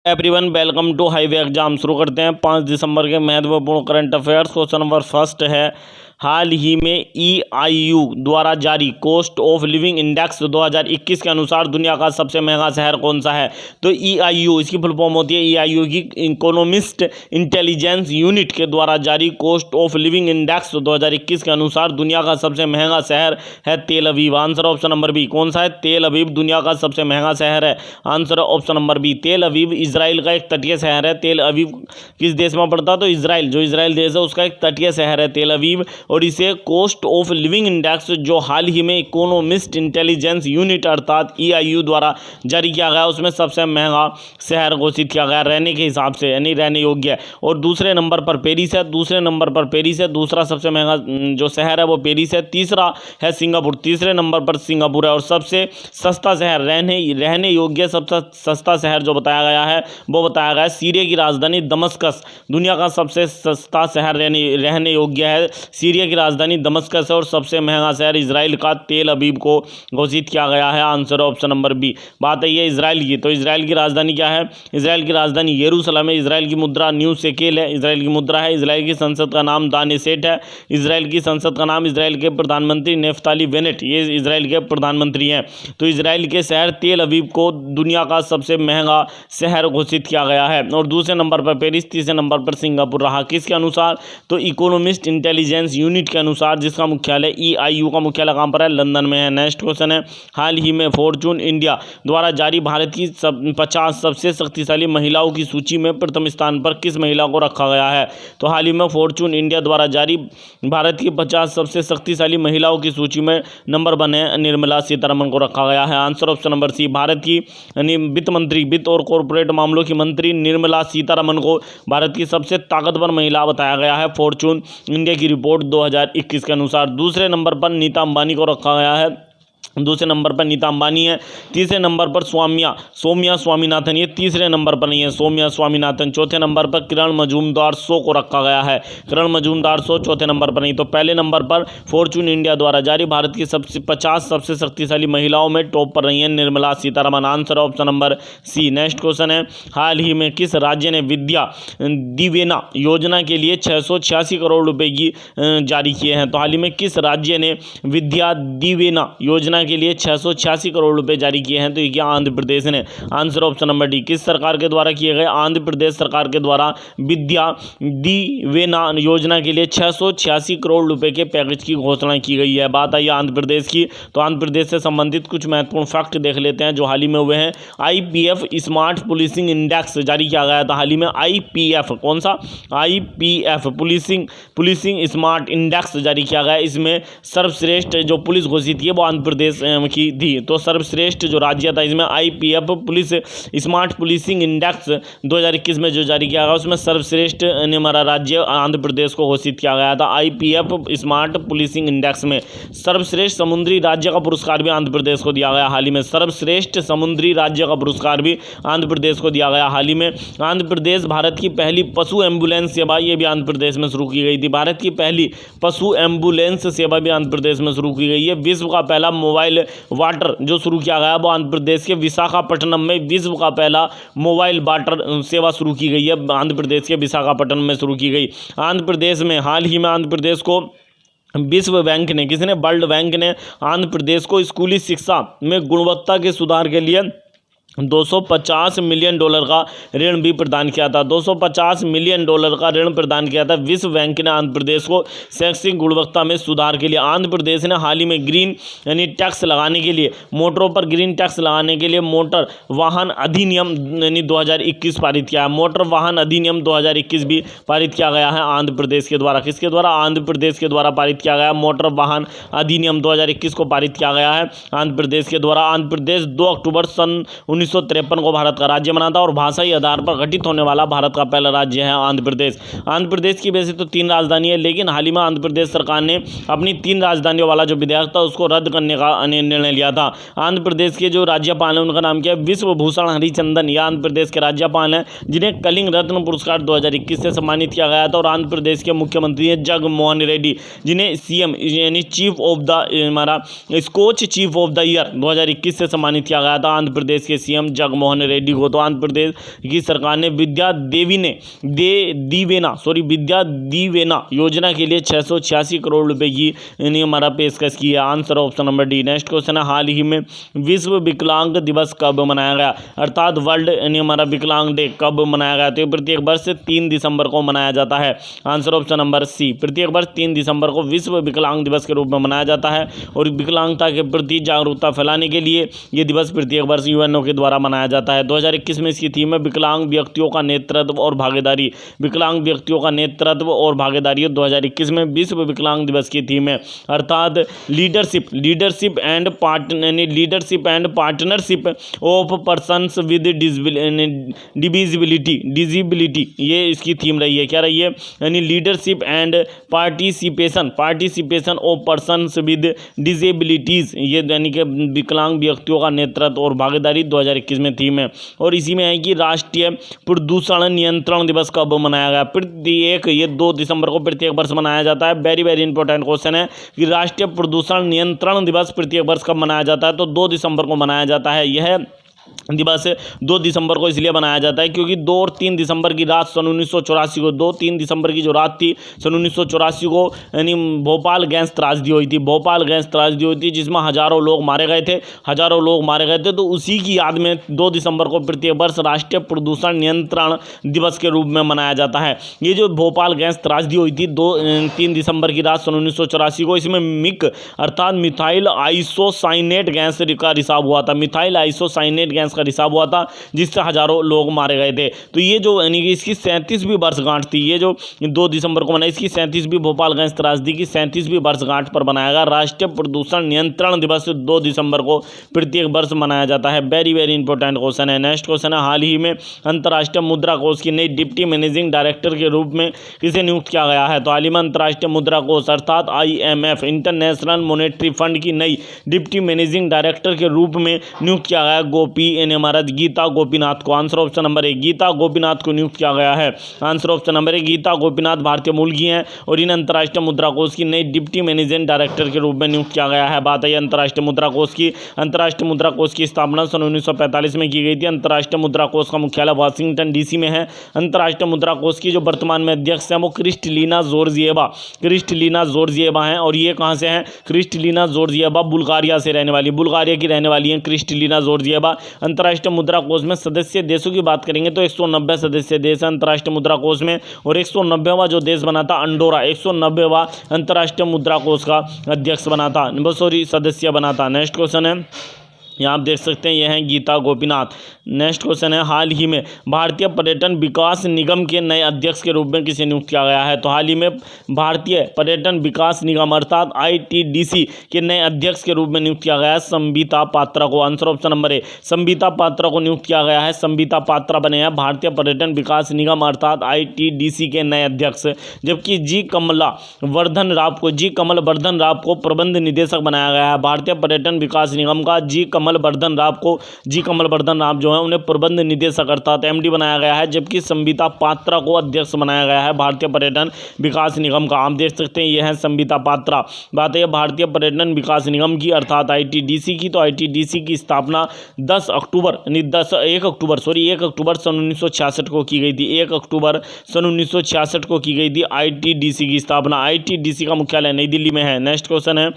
Everyone welcome to highway exam. शुरू करते हैं 5 दिसंबर के महत्वपूर्ण current affairs. Question number first है, हाल ही में EIU द्वारा जारी कॉस्ट ऑफ लिविंग इंडेक्स 2021 के अनुसार दुनिया का सबसे महंगा शहर कौन सा है। तो EIU इसकी फुल फॉर्म होती है EIU की इकोनॉमिस्ट इंटेलिजेंस यूनिट के द्वारा जारी कॉस्ट ऑफ लिविंग इंडेक्स 2021 के अनुसार दुनिया का सबसे महंगा शहर है Tel Aviv. Answer option number B. कौन सा है? तेल अवीव दुनिया का सबसे महंगा शहर है। Answer option number B. Tel Aviv Israel का एक तटीय शहर है। तेल अवीव किस देश में पड़ता है? तो इजराइल, जो इजराइल देश है उसका एक तटीय शहर है तेल अवीव। और इसे कॉस्ट ऑफ लिविंग इंडेक्स जो हाल ही में इकोनॉमिस्ट इंटेलिजेंस यूनिट अर्थात EIU द्वारा जारी किया गया उसमें सबसे महंगा शहर घोषित किया गया रहने के हिसाब से, यानी रहने योग्य है। और दूसरे नंबर पर पेरिस है। दूसरा सबसे महंगा जो शहर है वो पेरिस है। तीसरा है सिंगापुर, तीसरे नंबर पर सिंगापुर है। और सबसे सस्ता शहर रहने योग्य सबसे सस्ता शहर जो बताया गया है वो बताया गया है सीरिया की राजधानी दमस्कस। दुनिया का सबसे सस्ता शहर रहने योग्य है सीरिया की राजधानी दमस्कस है। और सबसे महंगा शहर इजराइल का तेल अवीव को घोषित किया गया है। Answer option number B. बात है ये इजराइल की, तो इजराइल की राजधानी क्या है? इजराइल की राजधानी यरूशलेम है। इजराइल की मुद्रा न्यू शेकेल है, इजराइल की मुद्रा है। इजराइल की संसद का नाम दानेसेट है। इजराइल की संसद का नाम, इजराइल के प्रधानमंत्री नेफ्ताली बेनेट, ये इजराइल के प्रधानमंत्री हैं। तो इजराइल के शहर तेल अवीव को दुनिया का सबसे महंगा शहर घोषित किया गया है। और दूसरे नंबर पर पेरिस, तीसरे नंबर पर सिंगापुर रहा। किसके अनुसार? तो इकोनॉमिस्ट इंटेलिजेंस यूनिट के अनुसार, जिसका मुख्यालय EIU का मुख्यालय कहाँ पर है? लंदन में है। नेक्स्ट क्वेश्चन है, हाल ही में फॉर्चून इंडिया द्वारा जारी भारत की 50 सबसे शक्तिशाली महिलाओं की सूची में प्रथम स्थान पर किस महिला को रखा गया है? तो हाल ही में फॉर्चून इंडिया द्वारा जारी भारत की 50 सबसे शक्तिशाली महिलाओं की सूची में नंबर 1 है निर्मला सीतारमण को रखा गया है। Answer option number C. Bharat की वित्त मंत्री, वित्त और कॉरपोरेट मामलों की मंत्री निर्मला सीतारमण को भारत की सबसे ताकतवर महिला बताया गया है फॉर्चून इंडिया की रिपोर्ट 2021 के अनुसार। दूसरे नंबर पर नीता अंबानी को रखा गया है। दूसरे नंबर पर नीता अंबानी है। तीसरे नंबर पर सौम्या स्वामीनाथन, ये तीसरे नंबर पर नहीं है सौम्या स्वामीनाथन। चौथे नंबर पर किरण मजूमदार शो को रखा गया है। किरण मजूमदार शो चौथे नंबर पर नहीं। तो पहले नंबर पर फॉर्चून इंडिया द्वारा जारी भारत की 50 सबसे शक्तिशाली महिलाओं में टॉप पर रही है Nirmala Sitharaman. Answer option number C. Next question है, हाल ही में किस राज्य ने विद्या दिवेना योजना के लिए 686 करोड़ रुपए की जारी किए हैं? तो हाल ही में किस राज्य ने विद्या दिवेना योजना के लिए 686 करोड़ रुपए जारी किए हैं? तो ये क्या? आंध्र प्रदेश ने। Answer option number D. किस सरकार के द्वारा किए गए? आंध्र प्रदेश सरकार के द्वारा विद्या दिवेना योजना के लिए 686 करोड़ रुपए के पैकेज की घोषणा की गई है। बात आई आंध्र प्रदेश की, तो आंध्र प्रदेश से संबंधित कुछ महत्वपूर्ण फैक्ट देख लेते हैं जो हाल ही में हुए हैं। IPF स्मार्ट पुलिसिंग इंडेक्स जारी किया गया था हाल ही में। IPF कौन सा? IPF पुलिसिंग स्मार्ट इंडेक्स जारी किया गया। इसमें सर्वश्रेष्ठ जो पुलिस घोषित की है वो आंध्र प्रदेश की थी। तो सर्वश्रेष्ठ जो राज्य था इसमें IPF police smart policing index 2021 में जो जारी किया गया उसमें सर्वश्रेष्ठ हमारा राज्य आंध्र प्रदेश को घोषित किया गया था। IPF स्मार्ट पुलिसिंग इंडेक्स में सर्वश्रेष्ठ समुद्री राज्य का पुरस्कार भी आंध्र प्रदेश को दिया गया हाल ही में। सर्वश्रेष्ठ समुद्री राज्य का पुरस्कार भी आंध्र प्रदेश को दिया गया हाल ही में। आंध्र प्रदेश भारत की पहली पशु एम्बुलेंस सेवा ये भी आंध्र प्रदेश में शुरू की गई थी। भारत की पहली पशु एम्बुलेंस सेवा भी आंध्र प्रदेश में शुरू की गई है। विश्व का पहला मोबाइल वाटर जो शुरू किया गया वो आंध्र प्रदेश के विशाखापट्टनम में विश्व का पहला मोबाइल वाटर सेवा शुरू की गई है। आंध्र प्रदेश के विशाखापट्टनम में शुरू की गई। आंध्र प्रदेश में हाल ही में आंध्र प्रदेश को विश्व बैंक ने, किसने? वर्ल्ड बैंक ने आंध्र प्रदेश को स्कूली शिक्षा में गुणवत्ता के सुधार के लिए $250 मिलियन का ऋण भी प्रदान किया था। $250 मिलियन का ऋण प्रदान किया था विश्व बैंक ने आंध्र प्रदेश को शैक्षिक गुणवत्ता में सुधार के लिए। आंध्र प्रदेश ने हाल ही में ग्रीन यानी टैक्स लगाने के लिए, मोटरों पर ग्रीन टैक्स लगाने के लिए मोटर वाहन अधिनियम यानी 2021 पारित किया है। मोटर वाहन अधिनियम 2021 भी पारित किया गया है आंध्र प्रदेश के द्वारा। किसके द्वारा? आंध्र प्रदेश के द्वारा पारित किया गया। मोटर वाहन अधिनियम 2021 को पारित किया गया है आंध्र प्रदेश के द्वारा। आंध्र प्रदेश 2 अक्टूबर सन 1953 को भारत का राज्य बना था और भाषाई आधार पर गठित होने वाला भारत का पहला राज्य है आंध्र प्रदेश। आंध्र प्रदेश की वैसे तो 3 राजधानी है, लेकिन हाल ही में आंध्र प्रदेश सरकार ने अपनी 3 राजधानियों वाला जो विधेयक था उसको रद्द करने का निर्णय लिया था। आंध्र प्रदेश के जो राज्यपाल हैं उनका नाम क्या है? विश्वभूषण हरिचंदन। यह आंध्र प्रदेश के राज्यपाल हैं जिन्हें कलिंग रत्न पुरस्कार 2021 से सम्मानित किया गया था। और आंध्र प्रदेश के मुख्यमंत्री हैं जगनमोहन रेड्डी, जिन्हें CM यानी चीफ ऑफ द हमारा Skoch chief of the year 2021 से सम्मानित किया गया था। आंध्र प्रदेश के CM सीएम जगनमोहन रेड्डी को। तो आंध्र प्रदेश की सरकार ने विद्या दीवेना योजना के लिए 686 करोड़ रुपए की हमारा पेशकश की है। Answer option number D. Next question है, हाल ही में विश्व विकलांग दिवस कब मनाया गया, अर्थात वर्ल्ड हमारा विकलांग डे कब मनाया गया। तो प्रत्येक वर्ष 3 दिसंबर को मनाया जाता है। Answer option number C. प्रत्येक वर्ष 3 दिसंबर को विश्व विकलांग दिवस के रूप में मनाया जाता है और विकलांगता के प्रति जागरूकता फैलाने के लिए ये दिवस प्रत्येक वर्ष यूएनओ के द्वारा मनाया जाता है। 2021 में इसकी थीम है विकलांग व्यक्तियों का नेतृत्व और भागीदारी। विकलांग व्यक्तियों का नेतृत्व और भागीदारी 2021 में विश्व विकलांग दिवस की थीम है, अर्थात leadership and partnership of persons with disability ये इसकी थीम रही है। क्या रही है, यानी leadership and participation of persons with disabilities, ये यानी कि विकलांग व्यक्तियों का नेतृत्व और भागीदारी 2021 में थीम है। और इसी में है कि राष्ट्रीय प्रदूषण नियंत्रण दिवस कब मनाया गया। प्रत्येक ये 2 दिसंबर को प्रत्येक वर्ष मनाया जाता है। वेरी वेरी इंपॉर्टेंट क्वेश्चन है कि राष्ट्रीय प्रदूषण नियंत्रण दिवस प्रत्येक वर्ष कब मनाया जाता है। तो 2 दिसंबर को मनाया जाता है। यह दिवस 2 दिसंबर को इसलिए मनाया जाता है क्योंकि 2 और 3 दिसंबर की रात सन 1984 को, 2-3 दिसंबर की जो रात थी सन 1984 को, यानी भोपाल गैस त्रासदी हुई थी जिसमें हजारों लोग मारे गए थे। तो उसी की याद में 2 दिसंबर को प्रत्येक वर्ष राष्ट्रीय प्रदूषण नियंत्रण दिवस के रूप में मनाया जाता है। ये जो भोपाल गैस त्रासदी हुई थी 2-3 दिसंबर की रात सन 1984 को, इसमें मिक अर्थात मिथाइल आइसोसाइनेट गैस का रिसाव हुआ था। गैस का रिसाव हुआ था जिससे हजारों लोग मारे गए थे। तो ये जो यानी कि इसकी 37वीं वर्षगांठ थी, ये जो 2 दिसंबर को मनाई, इसकी 37वीं भोपाल गैस त्रासदी की 37वीं वर्षगांठ पर बनाया गया राष्ट्रीय प्रदूषण नियंत्रण दिवस 2 दिसंबर को प्रत्येक वर्ष मनाया जाता है। वेरी वेरी इंपॉर्टेंट क्वेश्चन है। नेक्स्ट क्वेश्चन है, हाल ही में अंतर्राष्ट्रीय मुद्रा कोष की नई डिप्टी मैनेजिंग डायरेक्टर के रूप में किसे नियुक्त किया गया है। तो हाल ही में अंतर्राष्ट्रीय मुद्रा कोष अर्थात IMF इंटरनेशनल मॉनेटरी फंड की नई डिप्टी मैनेजिंग डायरेक्टर के रूप में नियुक्त किया गया हमारा गीता गोपीनाथ को। Answer option number A, Gita Gopinath को नियुक्त किया गया है। Answer option number A, Gita Gopinath भारतीय मूल की हैं और इन अंतर्राष्ट्रीय मुद्रा कोष की नई डिप्टी मैनेजिंग डायरेक्टर के रूप में नियुक्त किया गया है। बात है अंतर्राष्ट्रीय मुद्रा कोष की। अंतर्राष्ट्रीय मुद्रा कोष की स्थापना सन 1945 में की गई थी। अंतर्राष्ट्रीय मुद्रा कोष का मुख्यालय वाशिंगटन DC में है। अंतर्राष्ट्रीय मुद्रा कोष की जो वर्तमान में अध्यक्ष हैं वो क्रिस्टलिना जॉर्जिएवा हैं। और ये कहाँ से हैं, क्रिस्टलिना जॉर्जिएवा बुल्गारिया की रहने वाली हैं क्रिस्टलिना जॉर्जिएवा। अंतर्राष्ट्रीय मुद्रा कोष में सदस्य देशों की बात करेंगे तो 190 सदस्य देश हैं अंतर्राष्ट्रीय मुद्रा कोष में, और 190वां जो देश बना था अंडोरा, 190वां अंतर्राष्ट्रीय मुद्रा कोष का अध्यक्ष बना था, सदस्य बना था। नेक्स्ट क्वेश्चन है, यहाँ आप देख सकते हैं यह है गीता गोपीनाथ। नेक्स्ट क्वेश्चन है, हाल ही में भारतीय पर्यटन विकास निगम के नए अध्यक्ष के रूप में किसे नियुक्त किया गया है। तो हाल ही में भारतीय पर्यटन विकास निगम अर्थात ITDC के नए अध्यक्ष के रूप में नियुक्त किया गया है संबिता पात्रा को। आंसर ऑप्शन नंबर ए, संबिता पात्रा को नियुक्त किया गया है। संबिता पात्रा बने हैं भारतीय पर्यटन विकास निगम अर्थात ITDC के नए अध्यक्ष, जबकि जी कमल वर्धन राव को प्रबंध निदेशक बनाया गया है। भारतीय पर्यटन विकास निगम का जी कमल वर्धन राव जो है उन्हें प्रबंध निदेशक अर्थात MD बनाया गया है, जबकि संबिता पात्रा को अध्यक्ष बनाया गया है भारतीय पर्यटन विकास निगम का। आप देख सकते हैं यह है संबिता पात्रा। बात है भारतीय पर्यटन विकास निगम की अर्थात ITDC की। तो ITDC की स्थापना 1 अक्टूबर सन 1966 को की गई थी। 1 अक्टूबर सन 1966 को की गई थी ITDC की स्थापना। ITDC का मुख्यालय नई दिल्ली में है। नेक्स्ट क्वेश्चन है,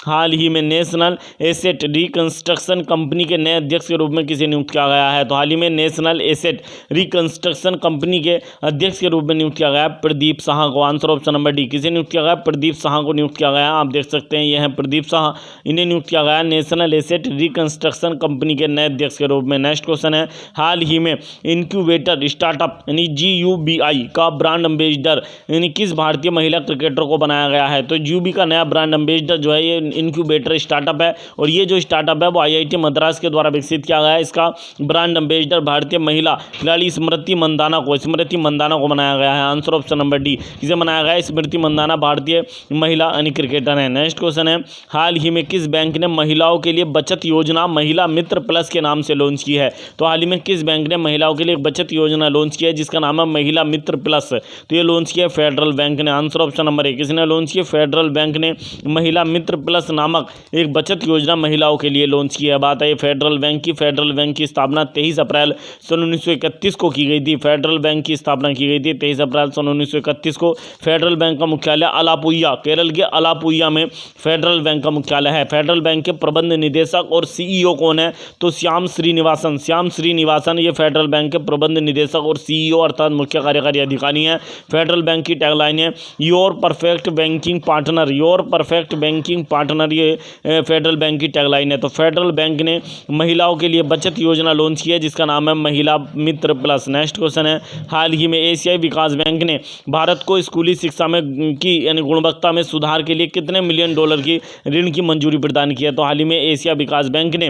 हाल ही में नेशनल एसेट रिकंस्ट्रक्शन कंपनी के नए अध्यक्ष के रूप में किसे नियुक्त किया गया है। तो हाल ही में नेशनल एसेट रिकंस्ट्रक्शन कंपनी के अध्यक्ष के रूप में नियुक्त किया गया है प्रदीप साहा को। आंसर ऑप्शन नंबर डी, किसे नियुक्त किया गया, प्रदीप साहा को नियुक्त किया गया। आप देख सकते हैं यह है प्रदीप साहा, इन्हें नियुक्त किया गया नेशनल एसेट रिकंस्ट्रक्शन कंपनी के नए अध्यक्ष के रूप में। नेक्स्ट क्वेश्चन है, हाल ही में इंक्यूबेटर स्टार्टअप यानी GUBI का ब्रांड एम्बेसडर यानी किस भारतीय महिला क्रिकेटर को बनाया गया है। तो GUBI का नया ब्रांड एम्बेसडर जो है ये इंक्यूबेटर स्टार्टअप है, और ये जो स्टार्टअप है वो IIT मद्रास के द्वारा विकसित किया गया है। इसका ब्रांड एम्बेसडर भारतीय महिला खिलाड़ी स्मृति मंदाना को बनाया गया है। आंसर ऑप्शन नंबर डी, किसे बनाया गया है, स्मृति मंदाना भारतीय महिला क्रिकेटर है। नेक्स्ट क्वेश्चन है, हाल ही में किस बैंक ने महिलाओं के लिए बचत योजना महिला मित्र प्लस के नाम से लॉन्च की है। तो हाल ही में किस बैंक ने महिलाओं के लिए एक बचत योजना लॉन्च की है जिसका नाम है महिला मित्र प्लस। तो ये लॉन्च किया फेडरल बैंक ने। आंसर ऑप्शन नंबर ए, किसने लॉन्च किया, फेडरल बैंक ने महिला मित्र प्लस नामक एक बचत योजना महिलाओं के लिए लॉन्च की है। बात है फेडरल बैंक की। फेडरल बैंक की स्थापना 23 अप्रैल सन 1931 को की गई थी। फेडरल बैंक की स्थापना की गई थी 23 अप्रैल सन 1931 को। फेडरल बैंक का मुख्यालय अलापुइया, केरल के अलापुइया में फेडरल बैंक का मुख्यालय है। फेडरल बैंक के प्रबंध निदेशक और सीईओ कौन है? तो श्याम श्रीनिवासन ये फेडरल बैंक के प्रबंध निदेशक और सीईओ अर्थात मुख्य कार्यकारी अधिकारी हैं। फेडरल बैंक की टैगलाइन है your perfect banking partner. Your perfect banking partner ये फेडरल बैंक की टैगलाइन है। तो फेडरल बैंक ने महिलाओं के लिए बचत योजना लॉन्च की है जिसका नाम है महिला मित्र प्लस। नेक्स्ट क्वेश्चन है हाल ही में एशियाई विकास बैंक ने भारत को स्कूली शिक्षा में की यानी गुणवत्ता में सुधार के लिए कितने मिलियन डॉलर की ऋण की मंजूरी प्रदान की है? तो हाल ही में एशिया विकास बैंक ने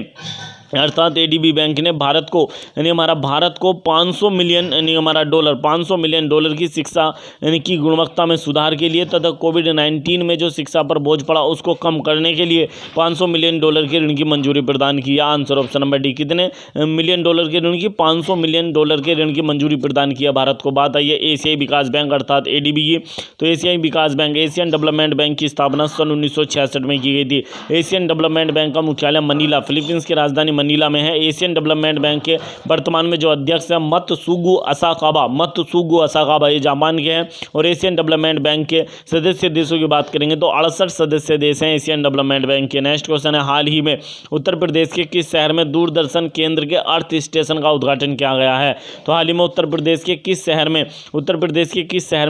अर्थात एडीबी बैंक ने भारत को 500 मिलियन डॉलर की शिक्षा यानी की गुणवत्ता में सुधार के लिए तथा कोविड-19 में जो शिक्षा पर बोझ पड़ा उसको कम करने के लिए 500 मिलियन डॉलर के ऋण की मंजूरी प्रदान की है। Answer option number D. कितने मिलियन डॉलर के ऋण की? 500 मिलियन डॉलर के ऋण की मंजूरी प्रदान किया भारत को। बात आई है एशियाई विकास बैंक अर्थात एडीबी की। तो एशियाई विकास बैंक एशियन डेवलपमेंट बैंक की स्थापना सन 1966 में की गई थी। एशियन डेवलपमेंट बैंक का मुख्यालय मनीला फिलीपींस की राजधानी मनीला में है। एशियन डेवलपमेंट बैंक के वर्तमान में जो अध्यक्ष है मतसुगु असाकाबा ये जापान के हैं। और एशियन डेवलपमेंट बैंक के सदस्य देशों की बात करेंगे तो 68 सदस्य देश हैं एशियन डेवलपमेंट बैंक के। नेक्स्ट क्वेश्चन है हाल ही में उत्तर प्रदेश के किस शहर में दूरदर्शन केंद्र के अर्थ स्टेशन का उद्घाटन किया गया है? तो हाल ही में उत्तर प्रदेश के किस शहर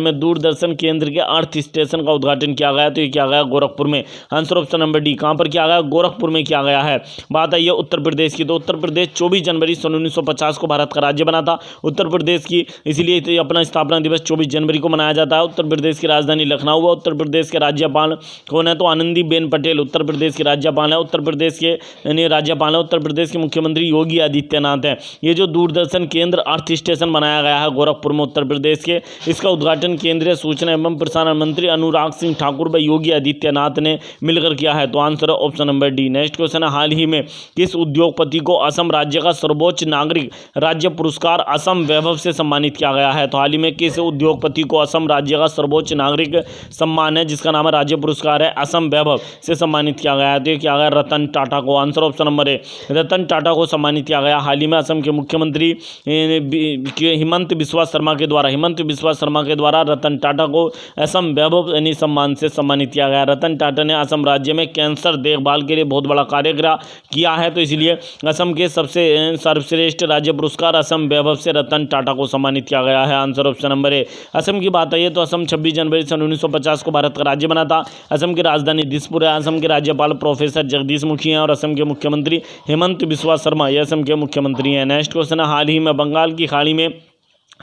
में दूरदर्शन केंद्र के अर्थ स्टेशन का उद्घाटन किया गया? तो ये किया गया गोरखपुर में। Answer option number D. कहां पर किया गया? गोरखपुर में किया गया है। बात आई है उत्तर प्रदेश की। तो उत्तर प्रदेश 24 जनवरी सन 1950 को भारत का राज्य बना था उत्तर प्रदेश की, इसलिए तो अपना स्थापना दिवस 24 जनवरी को मनाया जाता है। उत्तर प्रदेश की राजधानी लखनऊ है। उत्तर प्रदेश के राज्यपाल कौन है? तो आनंदीबेन पटेल उत्तर प्रदेश की राज्यपाल है। उत्तर प्रदेश के उत्तर प्रदेश के मुख्यमंत्री योगी आदित्यनाथ हैं। ये जो दूरदर्शन केंद्र अर्थ स्टेशन बनाया गया है गोरखपुर में उत्तर प्रदेश के, इसका उद्घाटन केंद्रीय सूचना एवं प्रसारण मंत्री अनुराग सिंह ठाकुर व योगी आदित्यनाथ ने मिलकर किया है। तो आंसर है option number D. Next question है हाल ही में किस उद्योगपति को असम राज्य का सर्वोच्च नागरिक राज्य पुरस्कार असम वैभव से सम्मानित किया गया है? तो हाल ही में किस उद्योगपति को असम राज्य का सर्वोच्च नागरिक सम्मान है जिसका नाम है राज्य पुरस्कार है असम वैभव से सम्मानित किया गया है? तो किया गया रतन टाटा को। आंसर ऑप्शन नंबर ए रतन टाटा को सम्मानित किया गया। हाल ही में असम के मुख्यमंत्री हिमंत बिस्वा शर्मा के द्वारा रतन टाटा को असम वैभव यानी सम्मान से सम्मानित किया गया। रतन टाटा ने असम राज्य में कैंसर देखभाल के लिए बहुत बड़ा कार्य किया है, तो इसलिए असम के सबसे सर्वश्रेष्ठ राज्य पुरस्कार असम वैभव से रतन टाटा को सम्मानित किया गया है। आंसर ऑप्शन नंबर ए। असम की बात आई तो असम 26 जनवरी सन 1950 को भारत का राज्य बना था। असम की राजधानी दिसपुर है। असम के राज्यपाल प्रोफेसर जगदीश मुखी हैं और असम के मुख्यमंत्री हिमंत बिस्वा शर्मा ये असम के मुख्यमंत्री हैं। नेक्स्ट क्वेश्चन है हाल ही में बंगाल की खाड़ी में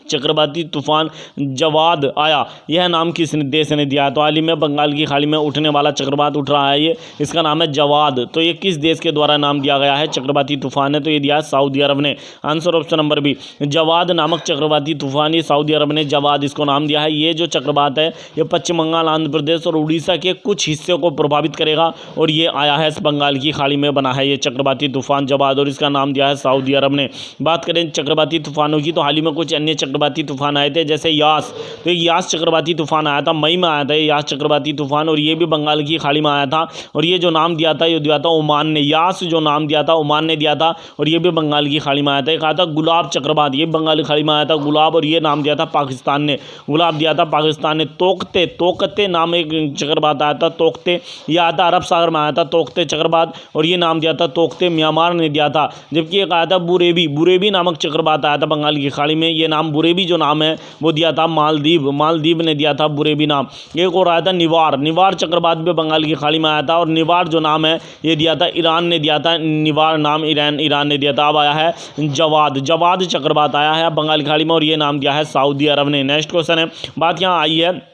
चक्रवाती तूफान जवाद आया, यह नाम किस देश ने दिया है? तो हाल ही में बंगाल की खाड़ी में उठने वाला चक्रवात उठ रहा है, ये इसका नाम है जवाद। तो ये किस देश के द्वारा नाम दिया गया है? चक्रवाती तूफान है, तो ये दिया है सऊदी अरब ने। Answer option number B. Jawad नामक चक्रवाती तूफान ये सऊदी अरब ने जवाद इसको नाम दिया है। ये जो चक्रवात है ये पश्चिम बंगाल, आंध्र प्रदेश और उड़ीसा के कुछ हिस्से को प्रभावित करेगा और ये आया है बंगाल की खाड़ी में बना है ये चक्रवाती तूफान जवाद और इसका नाम दिया है सऊदी अरब ने। बात करें चक्रवाती तूफानों की तो हाल ही में कुछ अन्य चक्रवाती तूफान आए थे जैसे यास। तो यास चक्रवाती तूफान आया था, मई में आया था यास चक्रवाती तूफान और ये भी बंगाल की खाड़ी में आया था और ये जो नाम दिया था ये दिया था ओमान ने। यास जो नाम दिया था ओमान ने दिया था और ये भी बंगाल की खाड़ी में आया था। एक आया था गुलाब चक्रवात, ये बंगाल की खाड़ी में आया था गुलाब और ये नाम दिया था पाकिस्तान ने, गुलाब दिया था पाकिस्तान ने। तोकते नाम एक चक्रवात आया था, तोकते ये आया था अरब सागर में आया था तोकते चक्रवात और ये नाम दिया था तोकते, म्यांमार ने दिया था। जबकि एक आया था बुरेबी नामक चक्रवात आया था बंगाल की खाड़ी में, ये नाम बुरेबी जो नाम है वो दिया था मालदीव ने दिया था बुरेबी नाम। एक और आया था निवार चक्रवात भी बंगाल की खाड़ी में आया था और निवार जो नाम है ये दिया था ईरान ने दिया था, निवार नाम ईरान ने दिया था। अब आया है जवाद चक्रवात आया है बंगाल की खाड़ी में और ये नाम दिया है सऊदी अरब ने। नेक्स्ट क्वेश्चन है, बात यहाँ आई है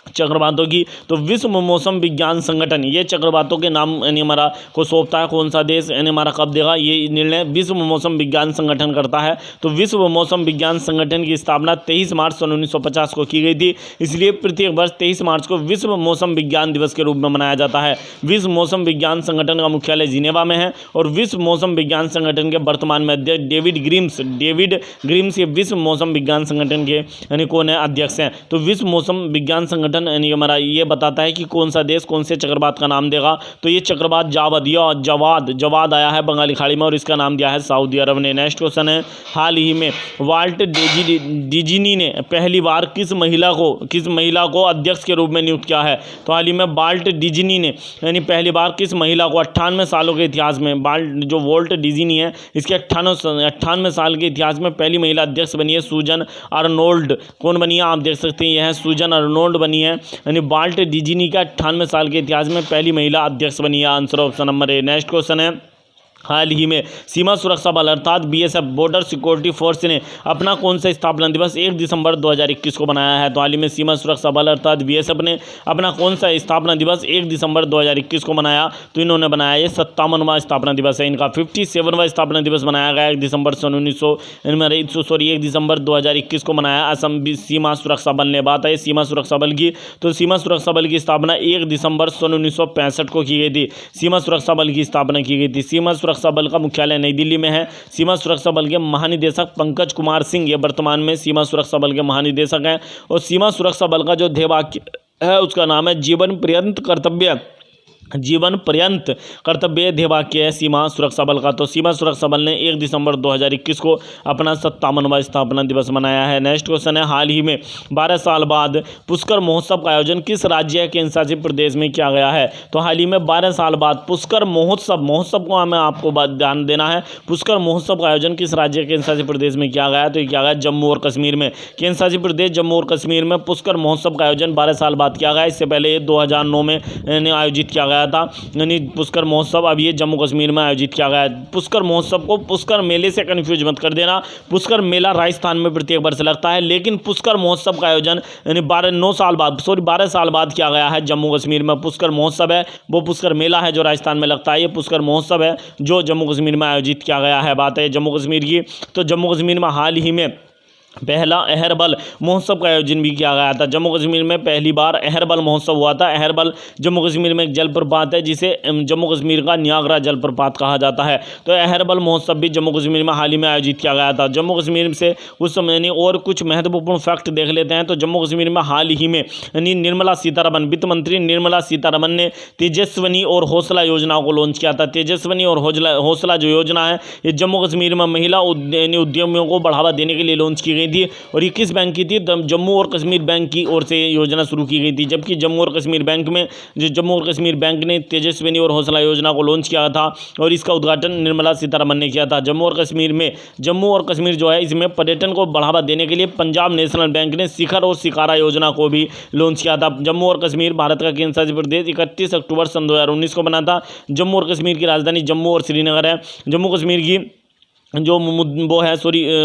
चक्रवातों की, तो विश्व मौसम विज्ञान संगठन ये चक्रवातों के नाम यानी हमारा को सौंपता है, कौन सा देश यानी हमारा कब देगा, ये निर्णय विश्व मौसम विज्ञान संगठन करता है। तो विश्व मौसम विज्ञान संगठन की स्थापना 23 मार्च सन 1950 को की गई थी, इसलिए प्रत्येक वर्ष 23 मार्च को विश्व मौसम विज्ञान दिवस के रूप में मनाया जाता है। विश्व मौसम विज्ञान संगठन का मुख्यालय जिनेवा में है और विश्व मौसम विज्ञान संगठन के वर्तमान में अध्यक्ष डेविड ग्रिम्स ये विश्व मौसम विज्ञान संगठन के यानी कौन है अध्यक्ष हैं। तो विश्व मौसम विज्ञान संगठन क्वेश्चन यानी हमारा ये बताता है कि कौन सा देश कौन से चक्रवात का नाम देगा। तो ये चक्रवात जवाद आया है बंगाली खाड़ी में और इसका नाम दिया है सऊदी अरब ने। नेक्स्ट क्वेश्चन है, हाल ही में वाल्ट डिज्नी ने पहली बार किस महिला को अध्यक्ष के रूप में नियुक्त किया है। तो हाल ही में वाल्ट डिज्नी ने यानी पहली बार किस महिला को 98 सालों के इतिहास में, वॉल्ट डिज्नी है इसके 98 साल के इतिहास में पहली महिला अध्यक्ष बनी है सूजन अर्नोल्ड। कौन बनी है आप देख सकते हैं, यह है सूजन अर्नोल्ड बनी है, यानी वाल्ट डिज्नी का 98 साल के इतिहास में पहली महिला अध्यक्ष बनी है। Answer option number A. Next question है, हाल ही में सीमा सुरक्षा बल अर्थात बीएसएफ बॉर्डर सिक्योरिटी फोर्स ने अपना कौन सा स्थापना दिवस 1 दिसंबर 2021 को बनाया है। तो हाल ही में सीमा सुरक्षा बल अर्थात बीएसएफ ने अपना कौन सा स्थापना दिवस 1 दिसंबर 2021 को बनाया। तो इन्होंने बनाया ये 57वां स्थापना दिवस है इनका। 57वां स्थापना दिवस बनाया गया 1 दिसंबर 1 दिसंबर 2021 को बनाया असम सीमा सुरक्षा बल ने। बात है सीमा सुरक्षा बल की, तो सीमा सुरक्षा बल की स्थापना 1 दिसंबर 1965 को की गई थी। सीमा सुरक्षा बल की स्थापना की गई थी। सीमा सुरक्षा बल का मुख्यालय नई दिल्ली में है। सीमा सुरक्षा बल के महानिदेशक पंकज कुमार सिंह ये वर्तमान में सीमा सुरक्षा बल के महानिदेशक हैं। और सीमा सुरक्षा बल का जो ध्येय वाक्य है उसका नाम है जीवन पर्यंत कर्तव्य ध्येय वाक्य है सीमा सुरक्षा बल का। तो सीमा सुरक्षा बल ने 1 दिसंबर 2021 को अपना 57वां स्थापना दिवस मनाया है। नेक्स्ट क्वेश्चन है, हाल ही में 12 साल बाद पुष्कर महोत्सव का आयोजन किस राज्य केंद्र शासित प्रदेश में किया गया है। तो हाल ही में 12 साल बाद पुष्कर महोत्सव को हमें आपको ध्यान देना है। पुष्कर महोत्सव का आयोजन किस राज्य केंद्र शासित प्रदेश में किया गया। तो ये किया गया जम्मू और कश्मीर में। केंद्र शासित प्रदेश जम्मू और कश्मीर में पुष्कर महोत्सव का आयोजन 12 साल बाद किया गया। इससे पहले 2009 में आयोजित किया गया था यानी पुष्कर महोत्सव। अब ये जम्मू कश्मीर में आयोजित किया गया है। पुष्कर महोत्सव को पुष्कर मेले से कंफ्यूज मत कर देना। पुष्कर मेला राजस्थान में प्रत्येक वर्ष लगता है, लेकिन पुष्कर महोत्सव का आयोजन यानी 12 साल बाद किया गया है जम्मू कश्मीर में। पुष्कर महोत्सव है वो पुष्कर मेला है जो राजस्थान में लगता है, ये पुष्कर महोत्सव है जो जम्मू कश्मीर में आयोजित किया गया है। बात है जम्मू कश्मीर की, तो जम्मू कश्मीर में हाल ही में पहला अहरबल महोत्सव का आयोजन भी किया गया था। जम्मू कश्मीर में पहली बार अहरबल महोत्सव हुआ था। अहरबल जम्मू कश्मीर में एक जलप्रपात है जिसे जम्मू कश्मीर का नियाग्रा जलप्रपात कहा जाता है। तो अहरबल महोत्सव भी जम्मू कश्मीर में हाल ही में आयोजित किया गया था। जम्मू कश्मीर से उस समय और कुछ महत्वपूर्ण फैक्ट देख लेते हैं। तो जम्मू कश्मीर में हाल ही में निर्मला सीतारमन, वित्त मंत्री निर्मला सीतारमन ने तेजस्विनी और हौसला योजनाओं को लॉन्च किया था। तेजस्विनी और हौसला जो योजना है ये जम्मू कश्मीर में महिला उद्यमियों को बढ़ावा देने के लिए लॉन्च की गई थी। और ये किस बैंक की थी, जम्मू और कश्मीर बैंक की ओर से योजना शुरू की गई थी। जबकि जम्मू और कश्मीर बैंक ने तेजस्विनी और हौसला योजना को लॉन्च किया था और इसका उद्घाटन निर्मला सीतारमन ने किया था। जम्मू और कश्मीर जो है इसमें पर्यटन को बढ़ावा देने के लिए पंजाब नेशनल बैंक ने शिखर और शिकारा योजना को भी लॉन्च किया था। जम्मू और कश्मीर भारत का केंद्र शासित प्रदेश 31 अक्टूबर सन 2019 को बना था। जम्मू और कश्मीर की राजधानी जम्मू और श्रीनगर है। जम्मू कश्मीर की जो वो है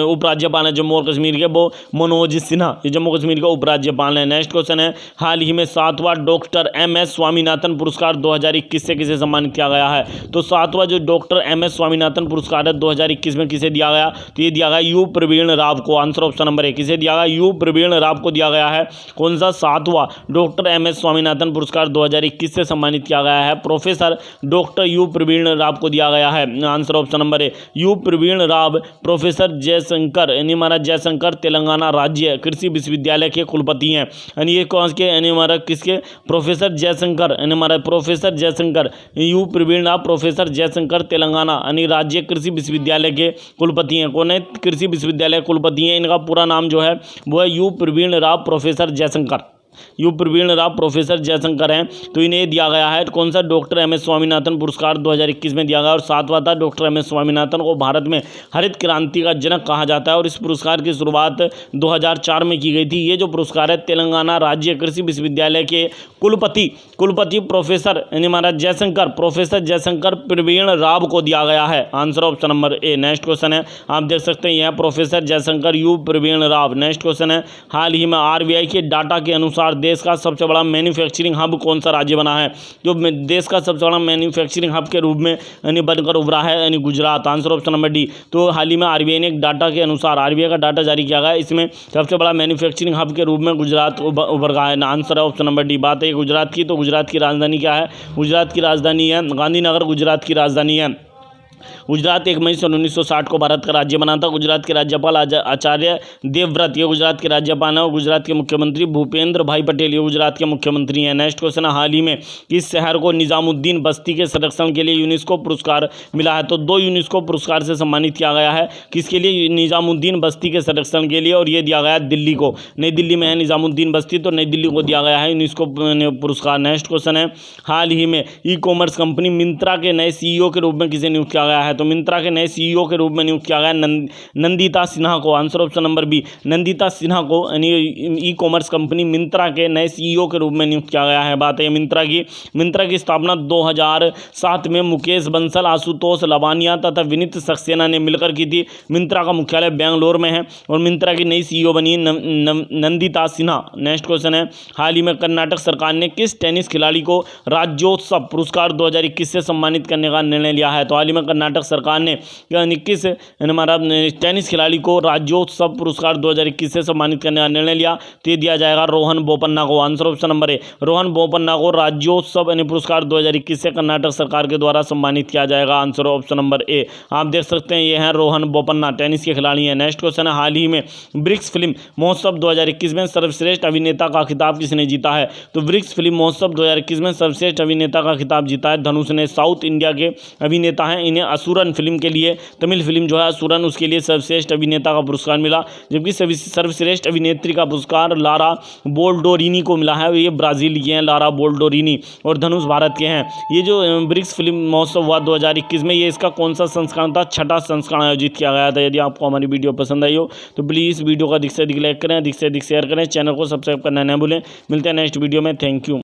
उपराज्यपाल है जम्मू और कश्मीर के, वो मनोज सिन्हा ये जम्मू कश्मीर का उपराज्यपाल है। नेक्स्ट क्वेश्चन है, हाल ही में 7वां डॉक्टर MS स्वामीनाथन पुरस्कार 2021 से किसे सम्मानित किया गया है। तो 7वां जो डॉक्टर MS स्वामीनाथन पुरस्कार है 2021 में किसे दिया गया। तो ये दिया गया यू प्रवीण राव को। आंसर ऑप्शन नंबर है, किसे दिया गया, यू प्रवीण राव को दिया गया है। कौन सा 7वां डॉक्टर MS स्वामीनाथन पुरस्कार 2021 से सम्मानित किया गया है, professor doctor U Praveen Rao को दिया गया है। आंसर ऑप्शन नंबर है यू प्रवीण राव। प्रोफेसर जयशंकर यानी हमारा जयशंकर तेलंगाना राज्य कृषि विश्वविद्यालय के कुलपति हैं। यानी ये कौन के यानी हमारा किसके, प्रोफेसर जयशंकर यानी हमारा professor Jayashankar U Praveen Rao professor Jayashankar Telangana यानी राज्य कृषि विश्वविद्यालय के कुलपति हैं। कौन है, कृषि विश्वविद्यालय कुलपति हैं। इनका पूरा नाम जो है वो है U Praveen Rao professor Jayashankar. U Praveen Rao professor Jayashankar हैं। तो इन्हें दिया गया है कौन सा, डॉक्टर MS स्वामीनाथन पुरस्कार 2021 में दिया गया। और 7वां था डॉक्टर MS स्वामीनाथन को भारत में हरित क्रांति का जनक कहा जाता है और इस पुरस्कार की शुरुआत 2004 में की गई थी। ये जो पुरस्कार है तेलंगाना राज्य कृषि विश्वविद्यालय के कुलपति प्रोफेसर यानी हमारा प्रोफेसर जयशंकर प्रवीण राव को दिया गया है। Answer option number A. Next question है, आप देख सकते हैं यह professor Jayashankar U Praveen Rao. Next question है, हाल ही में RBI के डाटा के अनुसार देश का सबसे बड़ा मैन्युफैक्चरिंग हब कौन सा राज्य बना है। जो देश का सबसे बड़ा मैन्युफैक्चरिंग हब के रूप में यानी बनकर उभरा है यानी Gujarat. Answer option number D. तो हाल ही में RBI ने एक डाटा के अनुसार RBI का डाटा जारी किया गया, इसमें सबसे बड़ा मैन्युफैक्चरिंग हब के रूप में गुजरात उभर गया है। आंसर है ऑप्शन नंबर डी। बात है गुजरात की, तो गुजरात की राजधानी क्या है, गुजरात की राजधानी है गांधीनगर, गुजरात की राजधानी है। गुजरात 1 मई सन 1960 को भारत का राज्य बना था। गुजरात के राज्यपाल आचार्य देवव्रत ये गुजरात के राज्यपाल हैं और गुजरात के मुख्यमंत्री भूपेंद्र भाई पटेल ये गुजरात के मुख्यमंत्री हैं। नेक्स्ट क्वेश्चन है, हाल ही में इस शहर को निजामुद्दीन बस्ती के संरक्षण के लिए यूनेस्को पुरस्कार मिला है। तो 2 यूनेस्को पुरस्कार से सम्मानित किया गया है। किसके लिए? निजामुद्दीन बस्ती के संरक्षण के लिए, और ये दिया गया है दिल्ली को। नई दिल्ली में है निजामुद्दीन बस्ती, तो नई दिल्ली को दिया गया है यूनेस्को पुरस्कार। नेक्स्ट क्वेश्चन है, हाल ही में ई कॉमर्स कंपनी मिंत्रा के नए सीईओ के रूप में किसे नियुक्त किया गया है? तो मिंत्रा के नए सीईओ के रूप में नियुक्त किया गया नंदिता सिन्हा को। Answer option number B, Nandita Sinha को ई कॉमर्स कंपनी मिंत्रा के नए सीईओ के रूप में नियुक्त किया गया है। बात है मिंत्रा की स्थापना 2007 में मुकेश बंसल, आशुतोष लवानिया तथा विनीत सक्सेना ने मिलकर की थी। मिंत्रा का मुख्यालय बेंगलोर में है और मिंत्रा की नई सीईओ बनी नंदिता सिन्हा। नेक्स्ट क्वेश्चन है, हाल ही में कर्नाटक सरकार ने किस टेनिस खिलाड़ी को राज्योत्सव पुरस्कार 2021 से सम्मानित करने का निर्णय लिया है? तो हाल ही में कर्नाटक सरकार ने 21 हमारा टेनिस खिलाड़ी को राज्योत्सव पुरस्कार 2021 से सम्मानित करने का निर्णय लिया। तो ये दिया जाएगा रोहन बोपन्ना को। आंसर ऑप्शन नंबर ए, रोहन बोपन्ना को राज्योत्सव पुरस्कार 2021 से कर्नाटक सरकार के द्वारा सम्मानित किया जाएगा। आंसर ऑप्शन नंबर ए। आप देख सकते हैं ये हैं रोहन बोपन्ना, टेनिस के खिलाड़ी हैं। नेक्स्ट क्वेश्चन है, हाल ही में ब्रिक्स फिल्म महोत्सव 2021 में सर्वश्रेष्ठ अभिनेता का खिताब किसने जीता है? तो ब्रिक्स फिल्म महोत्सव 2021 में सर्वश्रेष्ठ अभिनेता का खिताब जीता है धनुष ने। साउथ इंडिया के अभिनेता हैं, इन्हें असुरन फिल्म के लिए, तमिल फिल्म जो है असुरन, उसके लिए सर्वश्रेष्ठ अभिनेता का पुरस्कार मिला। जबकि सर्वश्रेष्ठ अभिनेत्री का पुरस्कार लारा बोल्डोरिनी को मिला है। ये ब्राज़ील के हैं लारा बोल्डोरिनी, और धनुष भारत के हैं। ये जो ब्रिक्स फिल्म महोत्सव हुआ 2021 में, ये इसका कौन सा संस्करण था? 6ठा संस्करण आयोजित किया गया था। यदि आपको हमारी वीडियो पसंद आई हो तो प्लीज़ वीडियो को अधिक से अधिक लाइक करें, अधिक से अधिक शेयर करें, चैनल को सब्सक्राइब करना न भूलें। मिलते हैं नेक्स्ट वीडियो में। Thank you.